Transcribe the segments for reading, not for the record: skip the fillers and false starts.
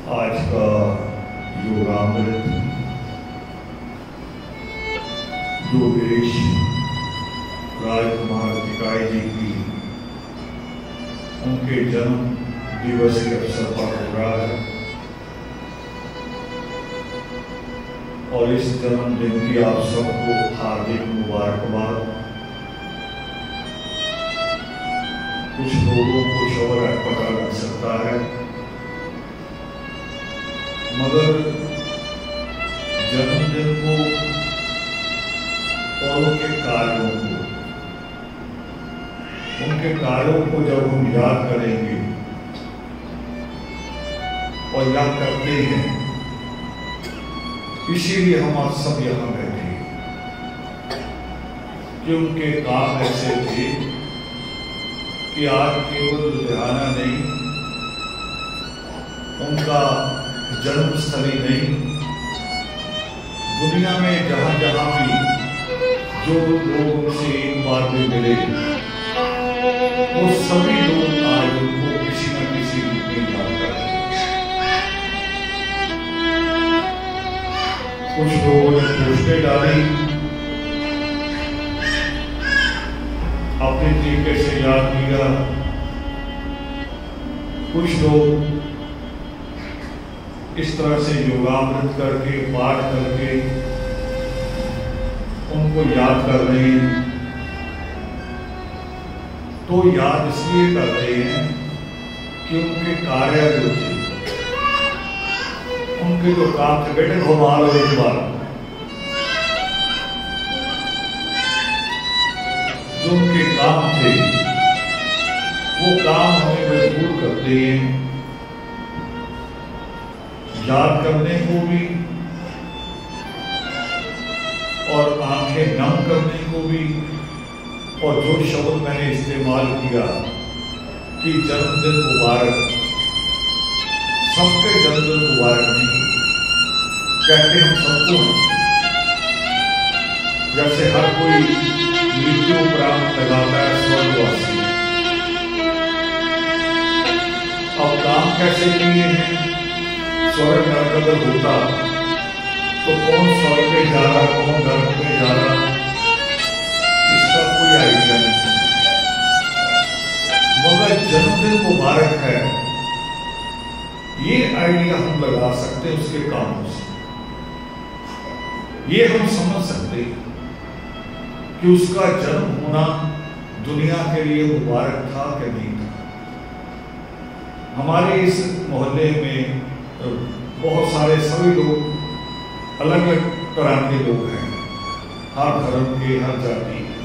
आज का योगामृत योगेश राजकुमार टिकाई जी की उनके जन्म दिवस के अवसर पर हो रहा है और इस जन्मदिन की आप सबको हार्दिक मुबारकबाद। कुछ लोगों को शौर पता लग सकता है, मगर जन्मदिन को और उनके कार्यों को जब हम याद करेंगे और याद करते हैं, इसीलिए हम आज सब यहाँ बैठे हैं कि उनके काम ऐसे थे कि आज केवल लुधियाना नहीं, उनका जन्मस्थली नहीं, दुनिया में जहां जहां भी जो लोग उनसे एक बार में मिले, वो सभी लोग आज उनको किसी न किसी रूप में याद करते हैं। कुछ लोगों ने पोस्टें डाली, अपने तरीके से याद किया, कुछ लोग इस तरह से योगामृत करके पाठ करके उनको याद कर रहे हैं। तो याद इसलिए कर रहे हैं कि उनके कार्य जो थे, उनके जो काम थे, बेटे घुमा लो एक बार, जो उनके काम थे वो काम हमें मजबूर करते हैं याद करने को भी और आंखें नम करने को भी। और जो शब्द मैंने इस्तेमाल किया कि जन्मदिन मुबारक, सबके जन्मदिन मुबारक नहीं कहते हम सबको हैं, जैसे हर कोई मृत्यु उपरांत लगाता है स्वर्गवासी। अब काम कैसे किए हैं? स्वर्ग नरक अगर होता तो कौन स्वर्ग पे जा रहा, कौन नरक पे जा रहा, इसका कोई आइडिया नहीं। मगर जन्मदिन मुबारक है, ये आइडिया हम लगा सकते हैं उसके कामों से। ये हम समझ सकते हैं कि उसका जन्म होना दुनिया के लिए मुबारक था कि नहीं था। हमारे इस मोहल्ले में बहुत सारे सभी लोग अलग अलग तरह के लोग हैं, हर धर्म के, हर जाति के।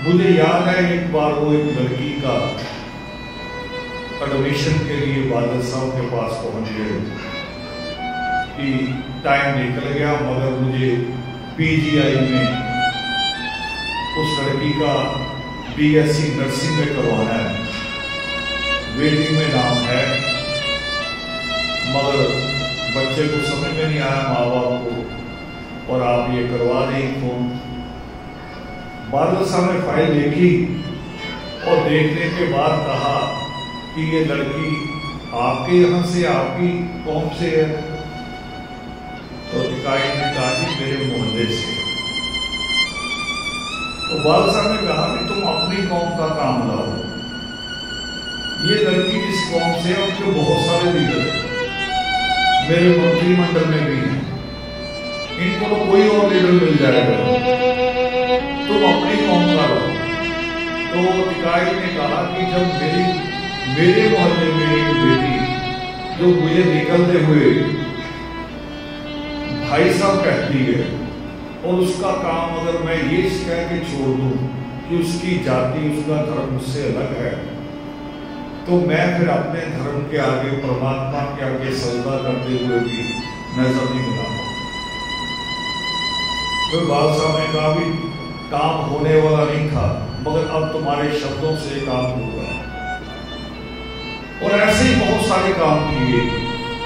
मुझे याद है एक बार वो एक लड़की का एडमिशन के लिए बादल साहब के पास पहुंच गए कि टाइम निकल गया, मगर मुझे पीजीआई में उस लड़की का बीएससी नर्सिंग में करवाना है, वेटिंग में नाम है, मगर बच्चे को समझ में नहीं आया, माँ बाप को, और आप ये करवा दें फोन। बादल साहब ने फाइल देखी और देखने के बाद कहा कि ये लड़की आपके यहाँ से, आपकी कौम से है? तो टिकाई ने कहा कि मेरे मोहल्ले से। तो बादल साहब ने कहा कि तुम अपनी कौम का काम लाओ। ये लड़की जिस कौम से है उनके बहुत सारे लीडर हैं, मेरे मंत्रिमंडल में भी है, इनको तो कोई और लीडर मिल जाएगा, तुम अपनी कौम का लो। तो टिकाई ने कहा कि जब मेरे मोहल्ले में एक बेटी जो मुझे निकलते हुए भाई साहब कहती है, और उसका काम अगर मैं ये कह के छोड़ दूं कि उसकी जाति, उसका धर्म मुझसे अलग है, तो मैं फिर अपने धर्म के आगे, परमात्मा के आगे सजदा करते हुए भी नजर नहीं मिला। फिर बादल साहब ने कहा भी काम होने वाला नहीं था, मगर अब तुम्हारे शब्दों से काम होगा। और ऐसे ही बहुत सारे काम किए।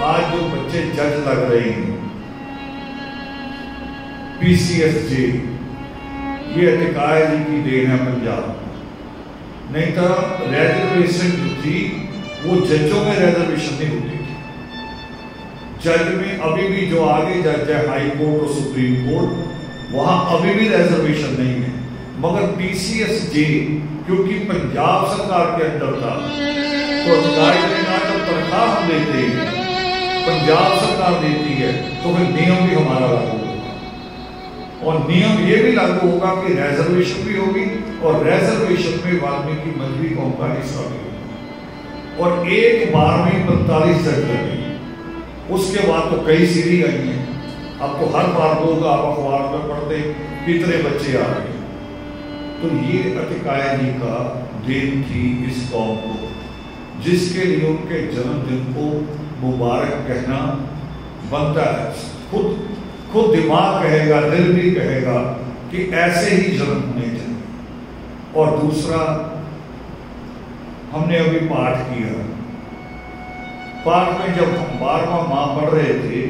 आज जो बच्चे जज लग रहे हैं, पीसीएसजे, ये टिकाई जी की देन है पंजाब। नहीं तो रिजर्वेशन जो थी वो जजों में रिजर्वेशन नहीं होती थी, जज में अभी भी जो आगे जज है हाई कोर्ट और सुप्रीम कोर्ट, वहां अभी भी रिजर्वेशन नहीं है। मगर पीसीएस जे क्योंकि पंजाब सरकार के अंदर था, तो अधिकारी ने कहा जब तनख्वाह हम देते हैं, पंजाब सरकार देती है, तो फिर नियम भी हमारा लागू होगा। और नियम ये भी लागू होगा कि रिजर्वेशन भी होगी और रिजर्वेशन में वाल्मीकि मंझवी कौम का हिस्सा भी होगा। और एक बार में 45 जज लगे, उसके बाद तो कई सीढ़ी आई हैं। अब तो हर बार लोग आप अखबार में पढ़ते कितने बच्चे आ रहे हैं। तो ये अतिकाय जी का देन थी इस कौम को, जिसके लिए उनके जन्मदिन को मुबारक कहना बनता है। खुद दिमाग कहेगा, दिल भी कहेगा कि ऐसे ही जन्म होने चाहिए। और दूसरा, हमने अभी पाठ किया, पाठ में जब हम 12वां माह पढ़ रहे थे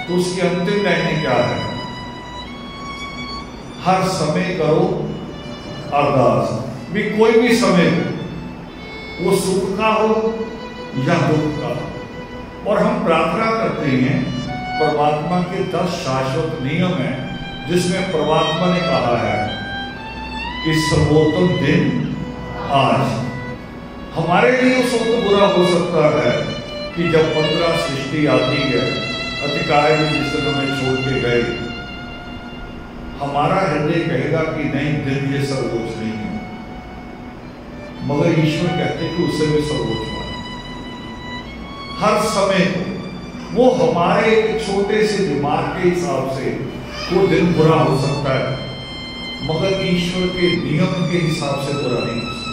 तो उसकी अंतिम लाइनें क्या है? हर समय करो अरदास। भी कोई भी समय हो, वो सुख का हो या दुख का हो। और हम प्रार्थना करते हैं, परमात्मा के 10 शाश्वत नियम हैं, जिसमें परमात्मा ने कहा है कि सर्वोत्तम दिन आज। हमारे लिए उस वक्त बुरा हो सकता है कि जब 15 सृष्टि आती है, अतिकाय भी जिस दिन हमें छोड़ के गए, हमारा हृदय कहेगा कि नहीं, दिन ये सर्वोच्च नहीं है। मगर ईश्वर कहते कि उससे भी सर्वोच्च माने। हर समय वो हमारे एक छोटे से दिमाग के हिसाब से वो दिन बुरा हो सकता है, मगर ईश्वर के नियम के हिसाब से बुरा नहीं हो सकता।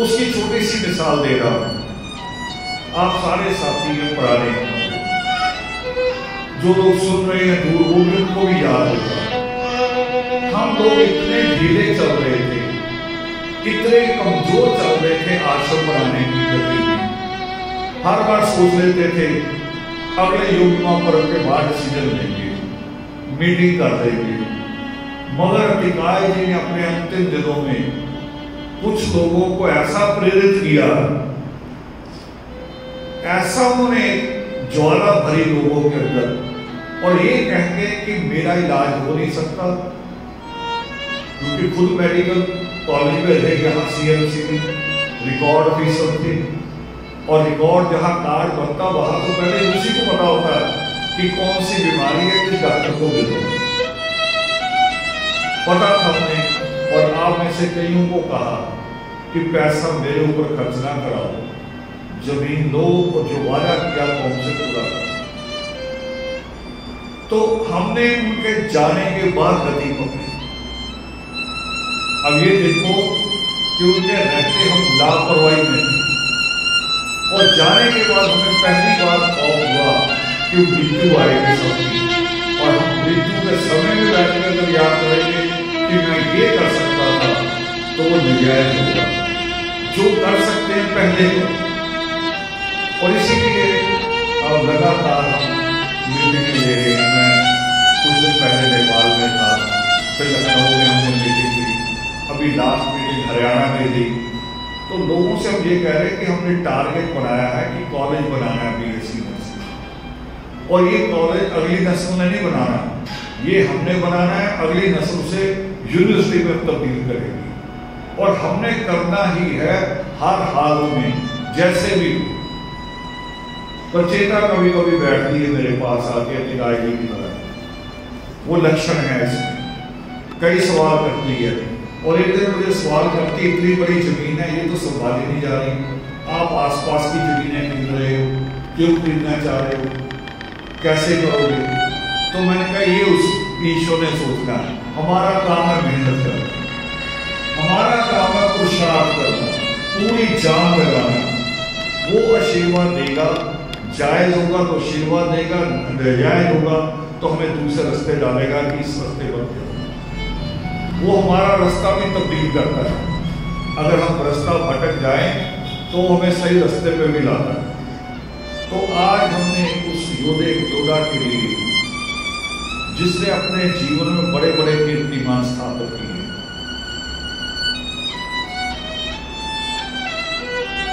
उसकी छोटी सी मिसाल दे रहा हूं। आप सारे साथी हैं पुराने, जो लोग सुन रहे हैं दूर, वो भी उनको भी याद होगा। हम लोग इतने ढीले चल रहे थे, इतने कमजोर चल रहे थे आश्रम बनाने की गति में। हर बार सोच लेते थे अगले युग्मा पर्व के बाद डिसीजन लेंगे, मीटिंग कर देंगे। मगर अतिकाय जी ने अपने अंतिम दिनों में कुछ लोगों को ऐसा प्रेरित किया, ऐसा उन्होंने ज्वाला भरी लोगों के अंदर, और ये कहते कि मेरा इलाज हो नहीं सकता, क्योंकि खुद मेडिकल कॉलेज में रहे, यहाँ सीएमसी में रिकॉर्ड ऑफिसर थे, और रिकॉर्ड जहाँ कार्ड बनता वहां तो पहले उसी को पता होता है कि कौन सी बीमारी है, किस डॉक्टर को मिलो। पता था हमने, और आप में से कईयों को कहा कि पैसा मेरे ऊपर खर्च ना कराओ, जमीन लो और जो वादा किया कौन से पूरा करो। तो हमने उनके जाने के बाद गति पकड़ी। अब ये देखो कि उनके रहते हम लापरवाही में थे, और जाने के बाद हमें पहली बार खौफ हुआ कि मृत्यु आएगी सबकी, और हम मृत्यु के समय में बैठकर अगर याद करेंगे कि मैं ये कर सकता था, तो वो निजायज होगा। जो कर सकते हैं पहले को, और इसीलिए अब लगातार मीटिंग ले रहे हैं। मैं कुछ दिन पहले नेपाल में था, फिर लखनऊ में हमने मीटिंग की, अभी लास्ट मीटिंग हरियाणा में दी। तो लोगों से हम ये कह रहे हैं कि हमने टारगेट बनाया है कि कॉलेज बनाना है बीएससी नर्सिंग, और ये कॉलेज अगली नस्ल ने नहीं बनाना, ये हमने बनाना है। अगली नस्ल से यूनिवर्सिटी में तब्दील करेगी, और हमने करना ही है हर हाल में, जैसे भी। प्रचेता कभी कभी बैठती है मेरे पास आके अतिकाय जी की तरह, वो लक्षण है इसमें, कई सवाल करती है। और एक दिन मुझे सवाल करती, इतनी बड़ी जमीन है, ये तो संभाली नहीं जा रही, आप आसपास की जमीनें खरीद रहे हो, क्यों खरीदना चाह रहे हो, कैसे करोगे? तो मैंने कहा ये उस ईश्वर ने सोचना है, हमारा काम है मेहनत करना, हमारा काम है पुरुषार्थ करना, पूरी जान लगाना। वो आशीर्वाद देगा, जायज होगा तो आशीर्वाद देगा, नाजायज होगा तो हमें दूसरे रास्ते डालेगा कि इस रास्ते पर चलो। वो हमारा रास्ता भी तब्दील करता है, अगर हम रास्ता भटक जाएं तो हमें सही रास्ते पे भी लाता है। तो आज हमने उस योद्धा के लिए, जिसने अपने जीवन में बड़े बड़े कीर्तिमान स्थापित किए,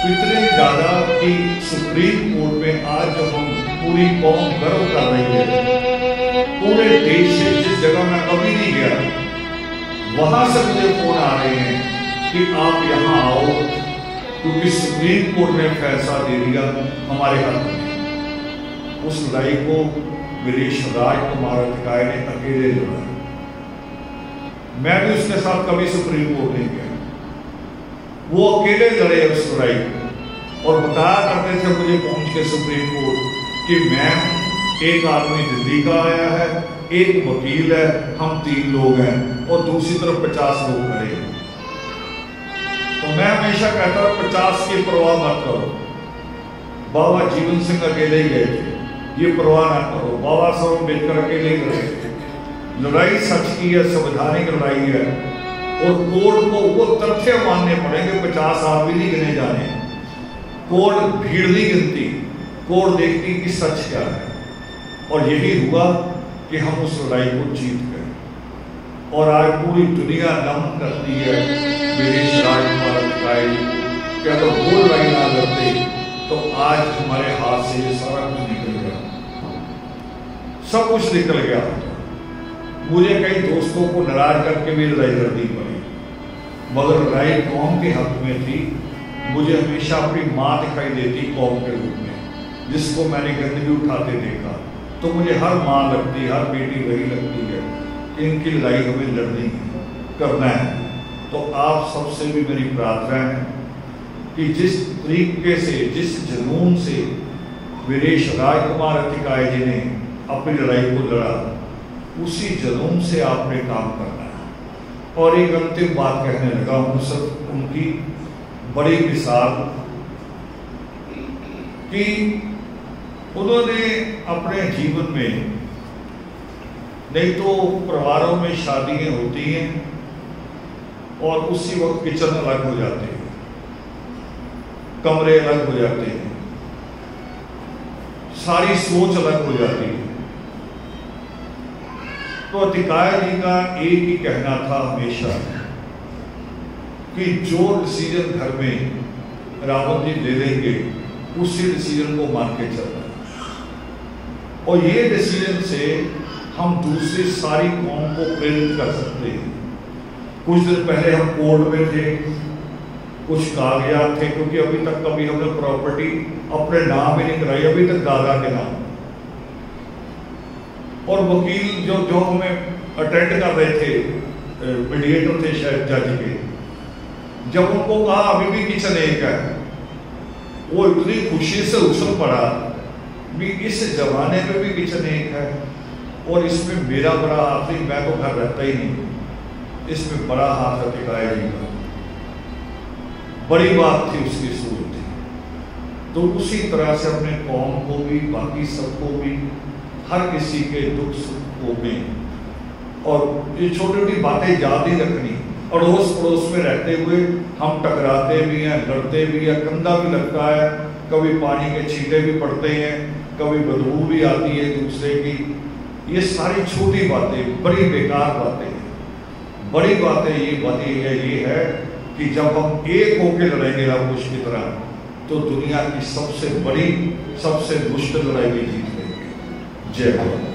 इतने ज्यादा कि सुप्रीम कोर्ट में आज जब हम पूरी कौम गर्व कर रही है, पूरे देश से जिस जगह मैं कभी नहीं गया वहां से मुझे फोन आ रहे हैं कि आप यहाँ आओ, क्योंकि सुप्रीम कोर्ट ने फैसला दे दिया हमारे हक में। उस लड़ाई को वीरेश राजकुमार अधिकारी ने अकेले लड़ा। मैं भी उसके साथ कभी सुप्रीम कोर्ट नहीं गया, वो अकेले लड़े उस लड़ाई को और बताया करते थे मुझे पहुंच के सुप्रीम कोर्ट कि मैम एक आदमी दिल्ली का आया है, एक वकील है, हम 3 लोग हैं और दूसरी तरफ 50 लोग खड़े हैं। तो मैं हमेशा कहता हूं 50 की परवाह मत करो। बाबा जीवन सिंह अकेले ही गए थे, ये परवाह ना करो। बाबा साहब अम्बेडकर अकेले ही गए थे। लड़ाई सच की है, संवैधानिक लड़ाई है और कोर्ट को वो तथ्य मानने पड़ेंगे। 50 आदमी नहीं गिने जाने, कोर्ट भीड़ नहीं गिनती, कोर्ट देखती कि सच क्या है। और यही हुआ कि हम उस लड़ाई को जीत गए और आज पूरी दुनिया नमन करती है वीरेश राजकुमार अधिकारी कि अगर वो लड़ाई ना लड़ते तो आज हमारे हाथ से ये सारा कुछ निकल गया, सब कुछ निकल गया। मुझे कई दोस्तों को नाराज करके भी लड़ाई लड़नी पड़ी, मगर लड़ाई कौम के हक में थी। मुझे हमेशा अपनी माँ दिखाई देती कौम के रूप में, जिसको मैंने गंदगी उठाते देखा। तो मुझे हर माँ लगती, हर बेटी वही लगती है कि इनकी लड़ाई हमें लड़नी है, करना है। तो आप सबसे भी मेरी प्रार्थना है कि जिस तरीके से, जिस जुनून से वीरेश राजकुमार अधिकारी जी ने अपनी लड़ाई को लड़ा, उसी जुनून से आपने काम करना है। और एक अंतिम बात कहने लगा हूं, सब उनकी बड़ी मिसाल कि उन्होंने अपने जीवन में, नहीं तो परिवारों में शादियां होती हैं और उसी वक्त किचन अलग हो जाते हैं, कमरे अलग हो जाते हैं, सारी सोच अलग हो जाती है। तो अधिकारी जी का एक ही कहना था हमेशा कि जो डिसीजन घर में रावत जी ले लेंगे उसी डिसीजन को मान के चलना, और ये डिसीजन से हम दूसरी सारी कौम को प्रेरित कर सकते हैं। कुछ दिन पहले हम कोर्ट में थे, कुछ कागजात थे, क्योंकि अभी तक कभी हमने प्रॉपर्टी अपने नाम ही नहीं कराई, अभी तक दादा के नाम। और वकील जो हमें अटेंड कर रहे थे, मीडिएटर थे शायद जज के, जब उनको कहा अभी भी किचन एक है, वो इतनी खुशी से उछल पड़ा भी इस जमाने में भी किचन एक है और इसमें मेरा बड़ा हाथ नहीं, मैं तो घर रहता ही नहीं, इसमें बड़ा हाथ अधिकारी जी का। बड़ी बात थी उसकी सोच थी। तो उसी तरह से अपने कौम को भी, बाकी सबको भी, हर किसी के दुख सुख को में, और ये छोटी छोटी बातें याद ही रखनी। अड़ोस पड़ोस में रहते हुए हम टकराते भी हैं, लड़ते भी हैं, गंदा भी लगता है, कभी पानी के छींटे भी पड़ते हैं, कभी बदबू भी आती है दूसरे की। ये सारी छोटी बातें बड़ी बेकार बातें हैं। बड़ी बातें ये है कि जब हम एक होकर लड़ेंगे रामकुश की तरह, तो दुनिया की सबसे बड़ी, सबसे मुश्किल लड़ाई भी जीत लेंगे। जय भारत।